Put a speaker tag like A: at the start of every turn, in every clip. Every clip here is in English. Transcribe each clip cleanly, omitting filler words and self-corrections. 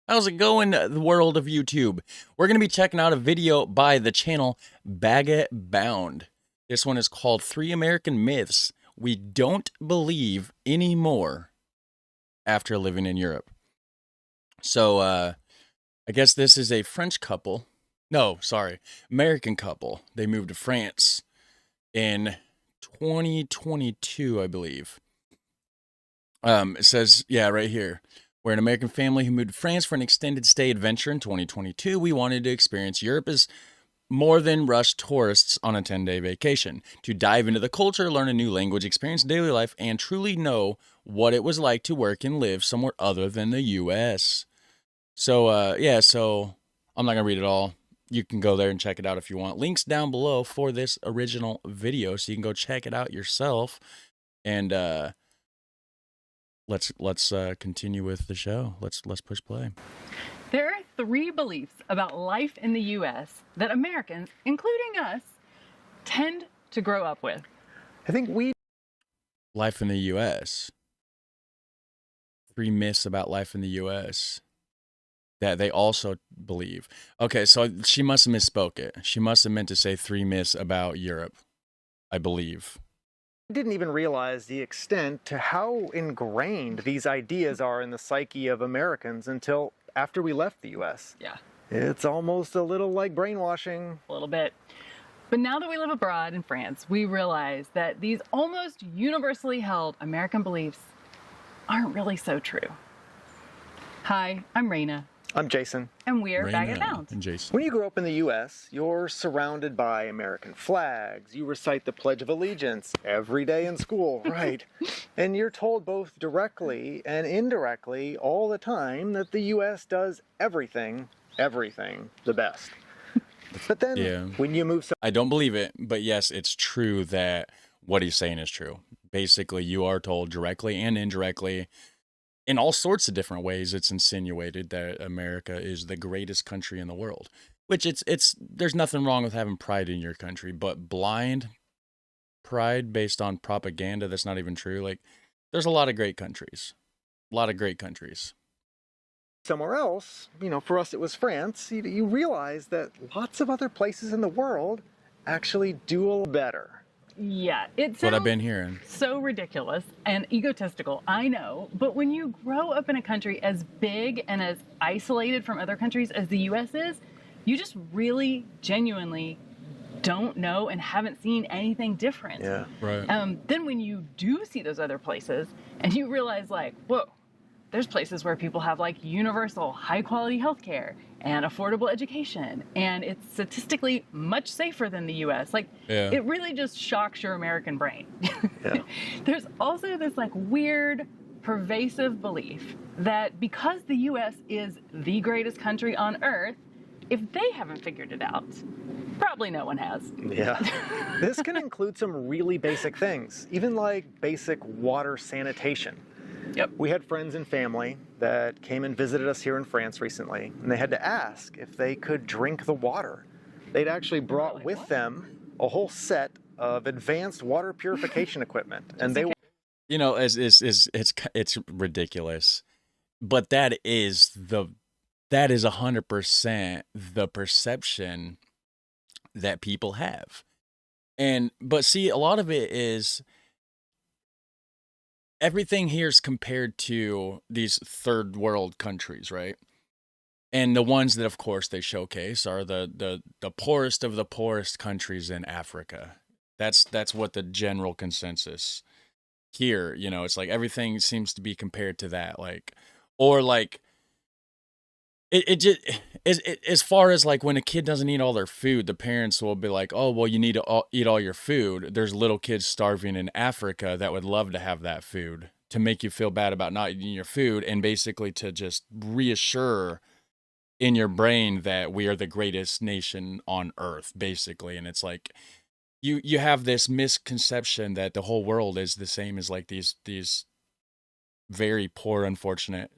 A: How's it going, the world of YouTube? We're going to be checking out a video by the channel Baguette Bound. This one is called 3 American Myths We Don't Believe Anymore After Living in Europe. So, I guess this is a French couple. No, sorry, American couple. They moved to France in 2022, I believe. It says, yeah, right here. We're an American family who moved to France for an extended stay adventure in 2022. We wanted to experience Europe as more than rush tourists on a 10-day vacation, to dive into the culture, learn a new language, experience daily life, and truly know what it was like to work and live somewhere other than the U.S. So, yeah, so I'm not going to read it all. You can go there and check it out if you want. Links down below for this original video, so you can go check it out yourself. And, let's continue with the show. Let's push play.
B: There are 3 beliefs about life in the U.S. that Americans, including us, tend to grow up with.
C: I think
A: Life in the U.S. 3 myths about life in the U.S. that they also believe. Okay, so she must have misspoke it. She must have meant to say 3 myths about Europe, I believe.
C: didn't even realize the extent to how ingrained these ideas are in the psyche of Americans until after we left the U.S.
B: Yeah.
C: It's almost a little like brainwashing.
B: A little bit. But now that we live abroad in France, we realize that these almost universally held American beliefs aren't really so true. Hi, I'm Raina.
C: I'm Jason.
B: And we're
A: Raina
B: Baguette Bound.
A: and Jason.
C: When you grow up in the U.S., you're surrounded by American flags. You recite the Pledge of Allegiance every day in school, right? And you're told both directly and indirectly all the time that the U.S. does everything the best. But then when you move...
A: I don't believe it, but yes, it's true that what he's saying is true. Basically, you are told directly and indirectly, in all sorts of different ways, it's insinuated that America is the greatest country in the world. Which there's nothing wrong with having pride in your country, but blind pride based on propaganda that's not even true. Like, there's a lot of great countries. A lot of great countries.
C: Somewhere else, for us it was France, you realize that lots of other places in the world actually do a little better.
B: Yeah, it sounds
A: what I've been hearing.
B: So ridiculous and egotistical, I know, but when you grow up in a country as big and as isolated from other countries as the U.S. is, you just really genuinely don't know and haven't seen anything different.
C: Yeah,
A: right.
B: Then when you do see those other places and you realize, like, whoa, there's places where people have like universal high quality healthcare and affordable education, and it's statistically much safer than the US. Like, It really just shocks your American brain.
C: Yeah.
B: There's also this like weird, pervasive belief that because the US is the greatest country on earth, if they haven't figured it out, probably no one has.
C: Yeah. This can include some really basic things, even like basic water sanitation.
B: Yep.
C: We had friends and family that came and visited us here in France recently, and they had to ask if they could drink the water. They'd actually brought with them a whole set of advanced water purification equipment, and they
A: it's ridiculous, but that is 100% the perception that people have. But see, a lot of it is everything here is compared to these third world countries, right? And the ones that, of course, they showcase are the poorest of the poorest countries in Africa. That's what the general consensus here, it's like everything seems to be compared to that, like, or like it just as far as like when a kid doesn't eat all their food, the parents will be like, oh, well, you need to eat all your food. There's little kids starving in Africa that would love to have that food, to make you feel bad about not eating your food, and basically to just reassure in your brain that we are the greatest nation on earth, basically. And it's like you have this misconception that the whole world is the same as like these very poor, unfortunate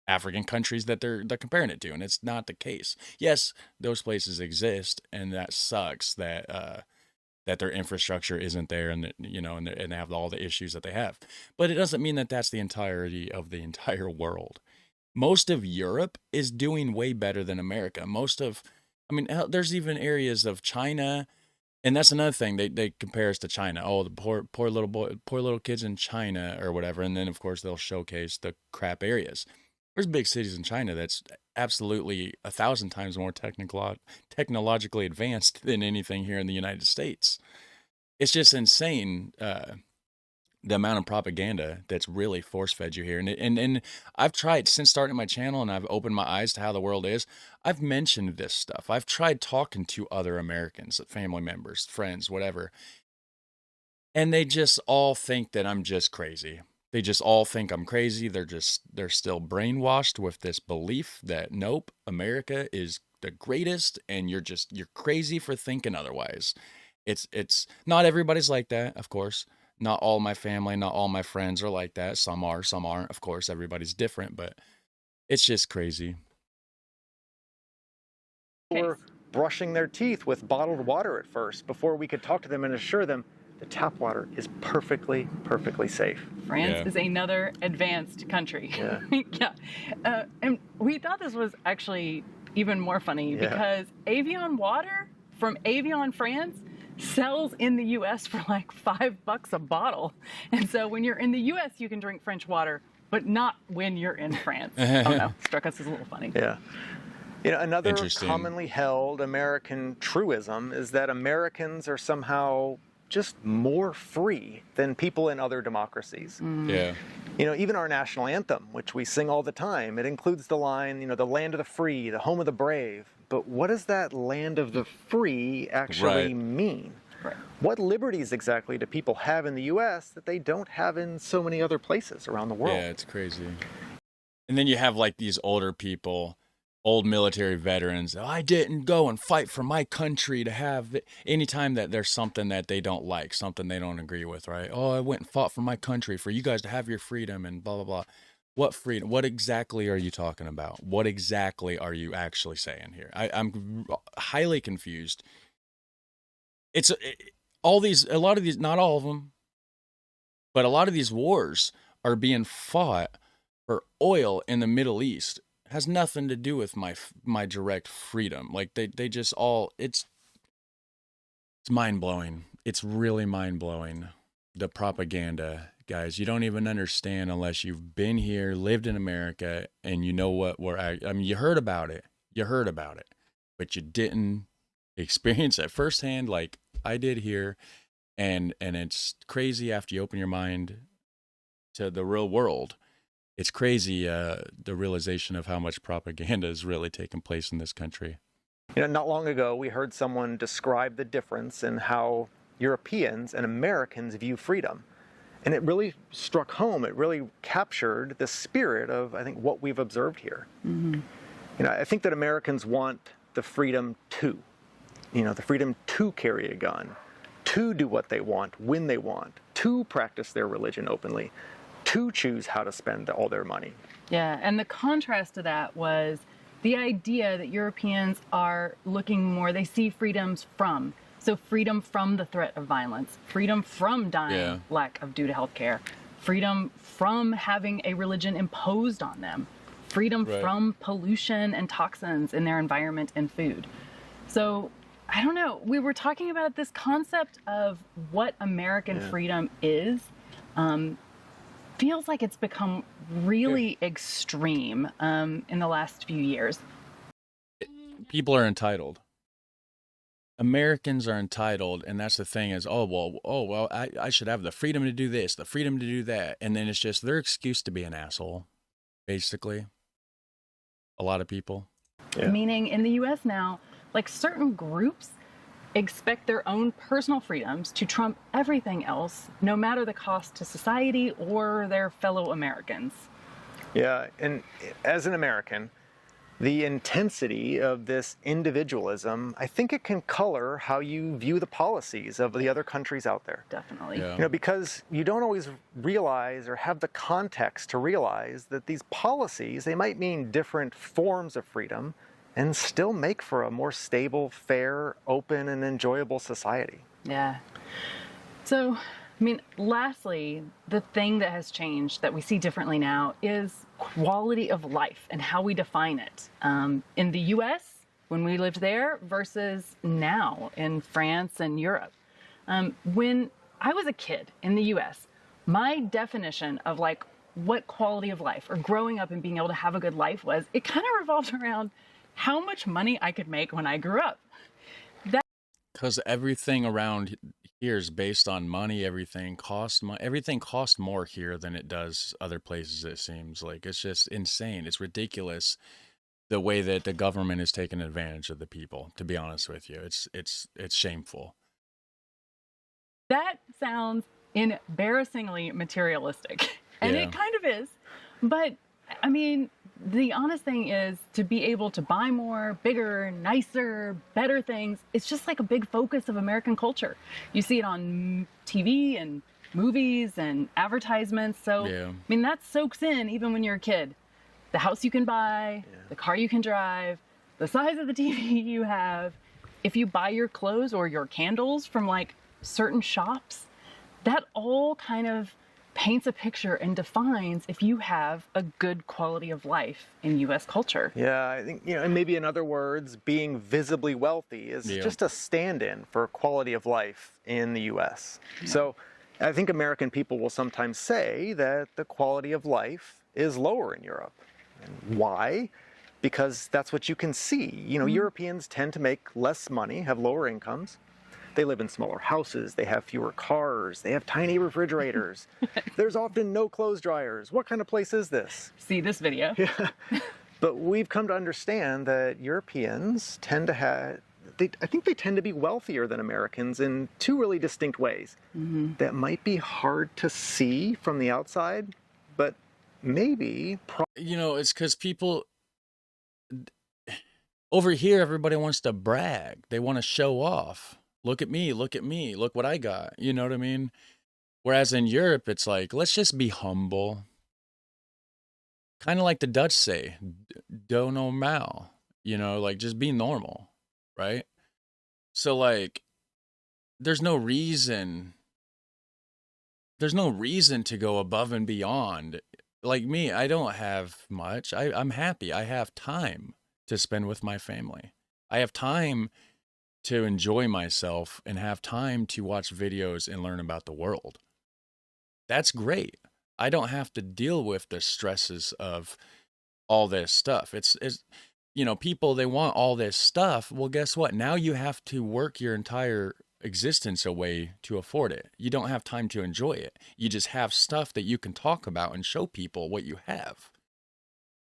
A: African countries that they're comparing it to, and it's not the case. Yes, those places exist, and that sucks that that their infrastructure isn't there, and and they have all the issues that they have. But it doesn't mean that that's the entirety of the entire world. most of Europe is doing way better than America. Hell, there's even areas of China, and that's another thing they compare us to China. Oh, the poor little kids in China or whatever, and then of course they'll showcase the crap areas. There's big cities in China that's absolutely 1,000 times more technologically advanced than anything here in the United States. It's just insane. The amount of propaganda that's really force fed you here. And I've tried since starting my channel and I've opened my eyes to how the world is. I've mentioned this stuff. I've tried talking to other Americans, family members, friends, whatever. And they just all think that I'm just crazy. They just all think I'm crazy. They're still brainwashed with this belief that nope, America is the greatest and you're crazy for thinking otherwise. It's not everybody's like that, of course. Not all my family, not all my friends are like that. Some are, some aren't. Of course, everybody's different, but it's just crazy.
C: Were brushing their teeth with bottled water at first before we could talk to them and assure them the tap water is perfectly safe.
B: France is another advanced country.
C: Yeah.
B: Yeah. And we thought this was actually even more funny because Evian water from Evian, France sells in the US for like $5 a bottle. And so when you're in the US, you can drink French water, but not when you're in France. Oh no, struck us as a little funny.
C: Yeah. Another commonly held American truism is that Americans are somehow just more free than people in other democracies.
A: Yeah.
C: Even our national anthem, which we sing all the time, it includes the line, the land of the free, the home of the brave. But what does that land of the free actually mean?
B: Right.
C: What liberties exactly do people have in the U.S. that they don't have in so many other places around the world?
A: Yeah, it's crazy. And then you have like these older people, old military veterans. Oh, I didn't go and fight for my country to have it. Anytime that there's something that they don't like, something they don't agree with, right? Oh, I went and fought for my country, for you guys to have your freedom and blah, blah, blah. What freedom? What exactly are you talking about? What exactly are you actually saying here? I'm highly confused. A lot of these, not all of them, but a lot of these wars are being fought for oil in the Middle East. It has nothing to do with my direct freedom. Like they just all, it's mind blowing. It's really mind blowing. The propaganda. Guys, you don't even understand unless you've been here, lived in America, and you know what you heard about it. But you didn't experience it firsthand like I did here. And it's crazy after you open your mind to the real world. It's crazy, the realization of how much propaganda is really taking place in this country.
C: Not long ago, we heard someone describe the difference in how Europeans and Americans view freedom. And it really struck home. It really captured the spirit of, I think, what we've observed here. Mm-hmm. I think that Americans want the freedom to, the freedom to carry a gun, to do what they want, when they want, to practice their religion openly, to choose how to spend all their money.
B: Yeah, and the contrast to that was the idea that Europeans are looking more, they see freedoms from. So freedom from the threat of violence, freedom from dying, lack of due to health care, freedom from having a religion imposed on them, freedom from pollution and toxins in their environment and food. So I don't know, we were talking about this concept of what American freedom is. Feels like it's become really extreme in the last few years.
A: People are entitled. Americans are entitled, and that's the thing is, I should have the freedom to do this, the freedom to do that, and then it's just their excuse to be an asshole, basically. A lot of people.
B: Yeah. Meaning in the U.S. now, like certain groups expect their own personal freedoms to trump everything else, no matter the cost to society or their fellow Americans.
C: Yeah, and as an American, the intensity of this individualism, I think it can color how you view the policies of the other countries out there.
B: Definitely.
A: Yeah.
C: Because you don't always realize or have the context to realize that these policies, they might mean different forms of freedom and still make for a more stable, fair, open, and enjoyable society.
B: Yeah. So I mean, lastly, the thing that has changed that we see differently now is quality of life and how we define it. In the US, when we lived there, versus now in France and Europe. When I was a kid in the US, my definition of like what quality of life or growing up and being able to have a good life was, it kind of revolved around how much money I could make when I grew up. That
A: Because everything around here is based on money. Everything costs more here than it does other places. It seems like it's just insane. It's ridiculous the way that the government is taking advantage of the people. To be honest with you, it's shameful.
B: that sounds embarrassingly materialistic. And
A: Yeah.
B: it kind of is. But I mean, the honest thing is to be able to buy more, bigger, nicer, better things. It's just like a big focus of American culture. You see it on TV and movies and advertisements. So,
A: Yeah.
B: I mean, that soaks in even when you're a kid. The house you can buy, the car you can drive, the size of the TV you have. If you buy your clothes or your candles from like certain shops, that all kind of paints a picture and defines if you have a good quality of life in US culture.
C: Yeah, I think, and maybe in other words, being visibly wealthy is
A: Yeah.
C: just a stand-in for quality of life in the US. So I think American people will sometimes say that the quality of life is lower in Europe. And why? Because that's what you can see. Europeans tend to make less money, have lower incomes. They live in smaller houses, they have fewer cars, they have tiny refrigerators. There's often no clothes dryers. What kind of place is this?
B: See this video.
C: But we've come to understand that Europeans tend to have, I think they tend to be wealthier than Americans in two really distinct ways that might be hard to see from the outside, but maybe.
A: It's because people over here, everybody wants to brag. They want to show off. Look at me, look what I got. You know what I mean? Whereas in Europe, it's like, let's just be humble. Kind of like the Dutch say, doe normaal. Like just be normal, right? So like, there's no reason to go above and beyond. Like me, I don't have much. I'm happy. I have time to spend with my family. I have time to enjoy myself and have time to watch videos and learn about the world. That's great. I don't have to deal with the stresses of all this stuff. It's people, they want all this stuff. Well, guess what? Now you have to work your entire existence away to afford it. You don't have time to enjoy it. You just have stuff that you can talk about and show people what you have.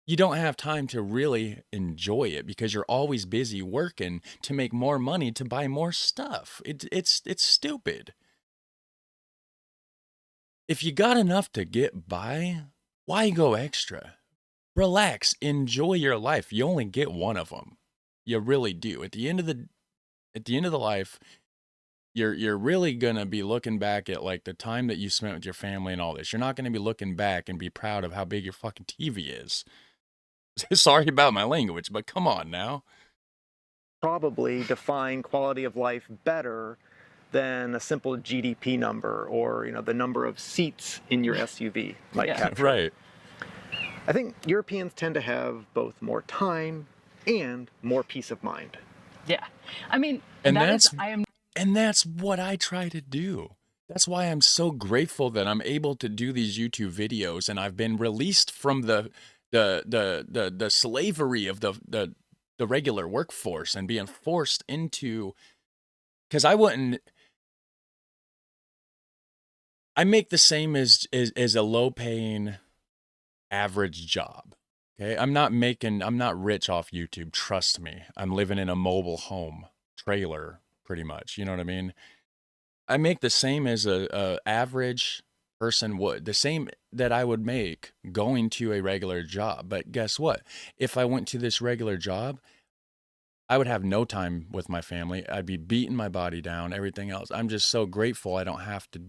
A: You don't have time to really enjoy it because you're always busy working to make more money to buy more stuff. It's stupid. If you got enough to get by, why go extra? Relax, enjoy your life. You only get one of them. You really do. At the end of the life, you're really gonna be looking back at like the time that you spent with your family and all this. You're not gonna be looking back and be proud of how big your fucking TV is. Sorry about my language, but come on now.
C: Probably define quality of life better than a simple GDP number or the number of seats in your SUV might capture.
A: Right.
C: I think Europeans tend to have both more time and more peace of mind.
B: Yeah. I mean,
A: And that's what I try to do. That's why I'm so grateful that I'm able to do these YouTube videos and I've been released from the slavery of the regular workforce and being forced into, because I make the same as a low paying average job. Okay. I'm not rich off YouTube. Trust me. I'm living in a mobile home trailer pretty much. You know what I mean? I make the same as a average person would, the same that I would make going to a regular job. But guess what? If I went to this regular job, I would have no time with my family. I'd be beating my body down, everything else. I'm just so grateful I don't have to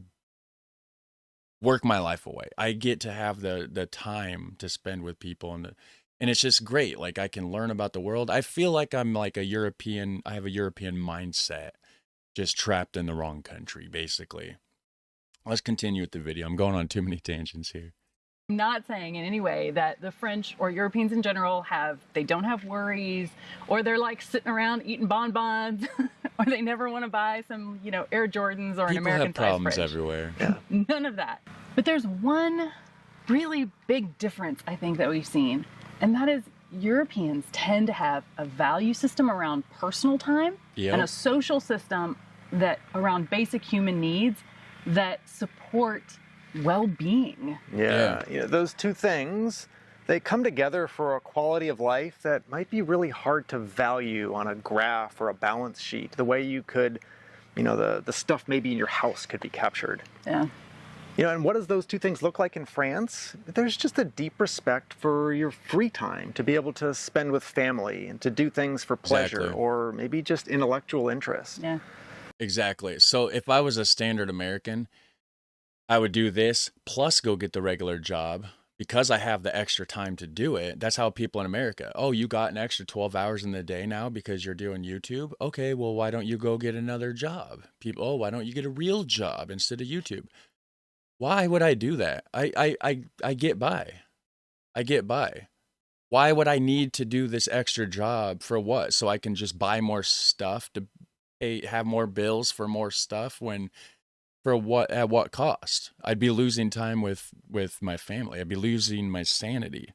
A: work my life away. I get to have the time to spend with people and it's just great. Like I can learn about the world. I feel like I'm like I have a European mindset, just trapped in the wrong country, basically. Let's continue with the video. I'm going on too many tangents here.
B: I'm not saying in any way that the French or Europeans in general they don't have worries, or they're like sitting around eating bonbons, or they never want to buy some, Air Jordans or an
A: People
B: American
A: have problems
B: fridge.
A: everywhere.
C: Yeah.
B: None of that. But there's one really big difference I think that we've seen, and that is Europeans tend to have a value system around personal time and a social system that around basic human needs that support well-being.
C: Yeah. Those two things, they come together for a quality of life that might be really hard to value on a graph or a balance sheet, the way you could, the stuff maybe in your house could be captured.
B: Yeah.
C: And what does those two things look like in France? There's just a deep respect for your free time to be able to spend with family and to do things for pleasure or maybe just intellectual interest.
B: Yeah.
A: Exactly. So if I was a standard American, I would do this plus go get the regular job because I have the extra time to do it. That's how people in America, oh, you got an extra 12 hours in the day now because you're doing YouTube? Okay, well, why don't you go get another job? People, oh, why don't you get a real job instead of YouTube? Why would I do that? I get by. I get by. Why would I need to do this extra job for what? So I can just buy more stuff to have more bills for more stuff for what, at what cost? I'd be losing time with my family. I'd be losing my sanity.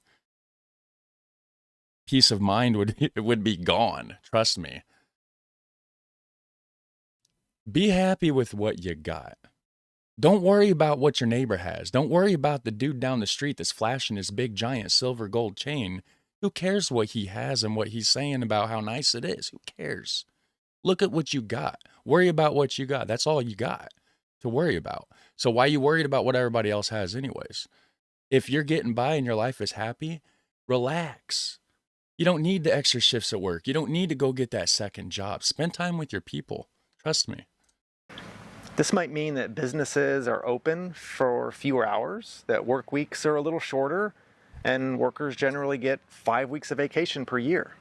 A: Peace of mind would be gone. Trust me. Be happy with what you got. Don't worry about what your neighbor has. Don't worry about the dude down the street that's flashing his big giant silver gold chain. Who cares what he has and what he's saying about how nice it is? Who cares? Look at what you got. Worry about what you got. That's all you got to worry about. So why are you worried about what everybody else has anyways? If you're getting by and your life is happy, relax. You don't need the extra shifts at work. You don't need to go get that second job. Spend time with your people. Trust me.
C: This might mean that businesses are open for fewer hours, that work weeks are a little shorter, and workers generally get 5 weeks of vacation per year.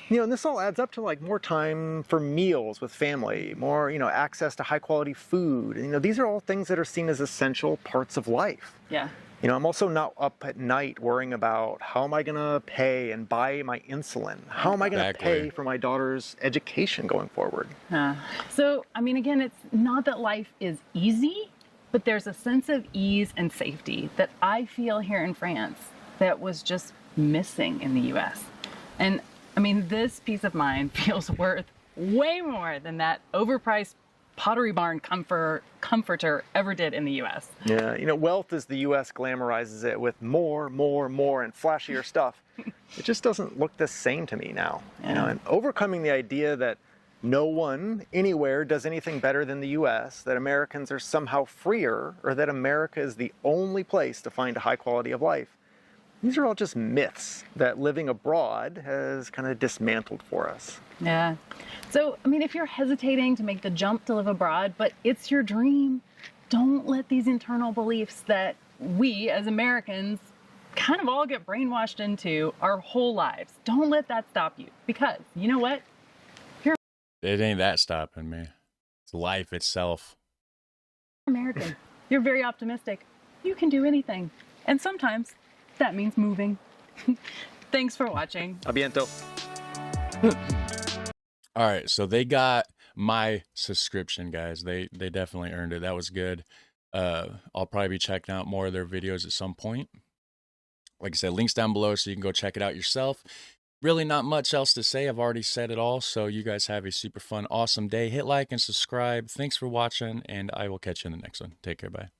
C: And this all adds up to like more time for meals with family, more, access to high quality food. These are all things that are seen as essential parts of life.
B: Yeah.
C: I'm also not up at night worrying about how am I going to pay and buy my insulin? How am I going to pay for my daughter's education going forward?
B: So, again, it's not that life is easy, but there's a sense of ease and safety that I feel here in France that was just missing in the US. And this peace of mind feels worth way more than that overpriced Pottery Barn comforter ever did in the US.
C: Yeah, wealth as the US glamorizes it with more, and flashier stuff. It just doesn't look the same to me now. And overcoming the idea that no one anywhere does anything better than the US, that Americans are somehow freer, or that America is the only place to find a high quality of life. These are all just myths that living abroad has kind of dismantled for us.
B: Yeah. So, if you're hesitating to make the jump to live abroad, but it's your dream, don't let these internal beliefs that we as Americans kind of all get brainwashed into our whole lives. Don't let that stop you, because you know what?
A: It ain't that stopping me. It's life itself.
B: You're American. You're very optimistic. You can do anything. And sometimes that means moving. Thanks for watching.
C: A biento.
A: All right, so they got my subscription, guys. They definitely earned it. That was good. I'll probably be checking out more of their videos at some point. Like I said, links down below so you can go check it out yourself. Really not much else to say. I've already said it all. So you guys have a super fun, awesome day. Hit like and subscribe. Thanks for watching, and I will catch you in the next one. Take care. Bye.